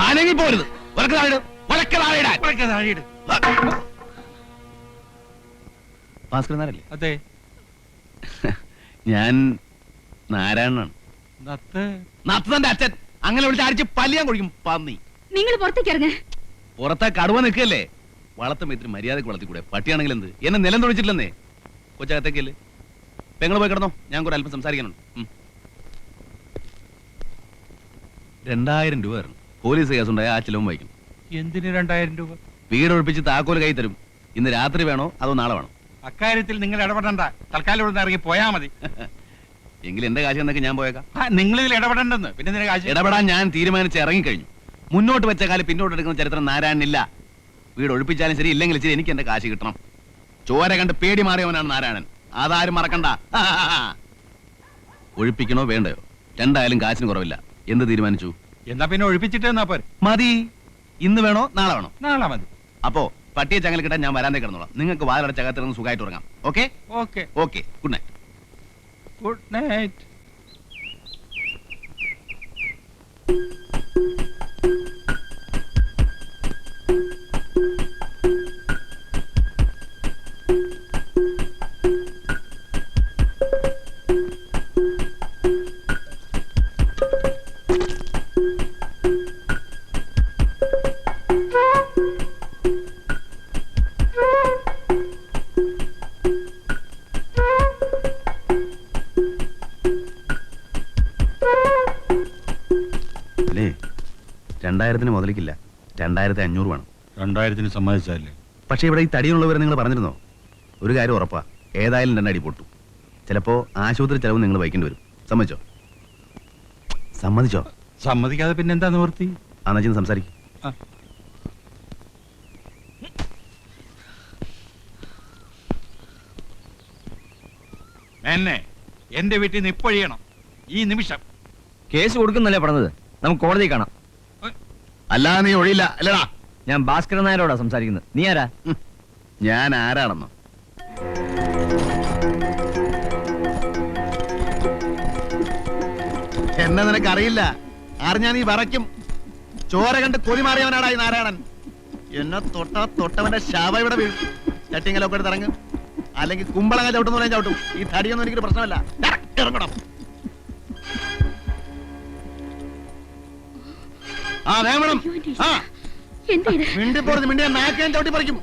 ആനെങ്കിൽ പോരുത്. ഭാസ്കരനാരല്ലേ? അതെ. ഞാൻ നാരായണനാണ്. നത്തന്റെ അച്ഛൻ. അങ്ങനെ വിളിച്ച് അടിച്ച് പല്ലിയാൻ കുടിക്കും പന്നി. നിങ്ങൾ പുറത്തേക്ക് ഇറങ്ങ. പുറത്തെ കടുവ നിൽക്കല്ലേ? വളർത്തുമ്പോ ഇത്തിരി മര്യാദക്ക് വളർത്തിക്കൂടെ? പട്ടിയാണെങ്കിൽ എന്ത്? എന്നെ നിലം തൊഴിച്ചിട്ടില്ലെന്നേ. കൊച്ചകത്തേക്കല്ലേ? പെങ്ങൾ പോയി കിടന്നോ, ഞാൻ കൂടെ അല്പം സംസാരിക്കാനുണ്ട്. 2000 രൂപ തരണം. പോലീസ് കേസുണ്ടായ ആ ചിലവും വഹിക്കും. എന്തിന് 2000 രൂപ? വീട് ഒഴിപ്പിച്ച് താക്കോല് കൈ തരും. ഇന്ന് രാത്രി വേണോ അതോ നാളെ വേണോ? അക്കാര്യത്തിൽ നിങ്ങൾ ഇടപെടണ്ട. തൽക്കാലം ഇവിടെ ഇറങ്ങി പോയാ മതി. എങ്കിൽ എന്റെ കാശ് എന്നൊക്കെ ഞാൻ പോയേക്കാം. നിങ്ങൾ ഇതിൽ ഇടപെടണ്ടെന്ന്. പിന്നെ കാശ് ഇടപെടാൻ ഞാൻ തീരുമാനിച്ച് ഇറങ്ങിക്കഴിഞ്ഞു. മുന്നോട്ട് വെച്ച കാലം പിന്നോട്ട് എടുക്കുന്ന ചരിത്രം നാരായണനില്ല. വീട് ഒഴിപ്പിച്ചാലും ശരി, ഇല്ലെങ്കിൽ ശരി, എനിക്ക് എന്റെ കാശ് കിട്ടണം. ചോര കണ്ട് പേടി മാറിയവനാണ് നാരായണൻ. അതാരും മറക്കണ്ട. ഒഴിപ്പിക്കണോ വേണ്ടയോ? രണ്ടായാലും കാശിന് കുറവില്ല. എന്ത് തീരുമാനിച്ചു? എന്നാ പിന്നെ ഒഴിപ്പിച്ചിട്ട് എന്നാ പോരെ? മതി. ഇന്ന് വേണോ നാളെ വേണോ? നാളെ മതി. അപ്പോ പട്ടിയെ ചങ്ങല കിട്ടാൻ ഞാൻ വരാൻ കിടന്നോളാം. നിങ്ങൾക്ക് വാതിലടച്ചകത്തിറങ്ങി സുഖമായിട്ട് ഉറങ്ങാം. Okay okay okay. Good night. Good night. അല്ലേ? 2000 മുതലിക്കില്ല. 2500 വേണം. 2000 സമ്മതിച്ചല്ലേ? പക്ഷെ ഇവിടെ ഈ തടിയുള്ളവരെ നിങ്ങൾ പറഞ്ഞിരുന്നോ? ഒരു കാര്യം ഉറപ്പാ, ഏതായാലും 2 അടി പൊട്ടു. ചിലപ്പോ ആശുപത്രി ചെലവ് നിങ്ങൾ വഹിക്കേണ്ടി വരും. സമ്മതിച്ചോ? സമ്മതിച്ചോ? സമ്മതിക്കാതെ പിന്നെ എന്താ നിവർത്തി? അന്നച്ചിന്ന് സംസാരിക്കും. എന്നെ എന്റെ വീട്ടിൽ നിന്ന് ഇപ്പൊഴിയണം ഈ നിമിഷം. കേസ് കൊടുക്കുന്നല്ലേ പറഞ്ഞത്? നമുക്ക് കോടതി കാണാം. അല്ലാതെ നീ ഒഴിയില്ല അല്ലടാ. ഞാൻ ഭാസ്കരൻ നായരോടാ സംസാരിക്കുന്നത്. നീ ആരാ? ഞാൻ ആരാണെന്നോ? എന്നെ നിനക്കറിയില്ല. അറിഞ്ഞാ നീ വിറയ്ക്കും. ചോര കണ്ട് കൊതി മാറിയവനാടാ ഈ നാരായണൻ. എന്നെ തൊട്ടവന്റെ ശവ ഇവിടെ വീഴും. ചട്ടിങ്ങലൊക്കെ എടുത്ത് ഇറങ്ങും. അല്ലെങ്കിൽ കുമ്പളങ്ങ ചവിട്ടുന്ന പോലെ ചവിട്ടും. ഈ തടിയൊന്നും എനിക്കൊരു പ്രശ്നമല്ല. ഇറങ്ങണം. ആ വേണം. ആ മിണ്ടി പോറത് മിണ്ടിയ നാക്കാൻ ചവിട്ടി പറിക്കും.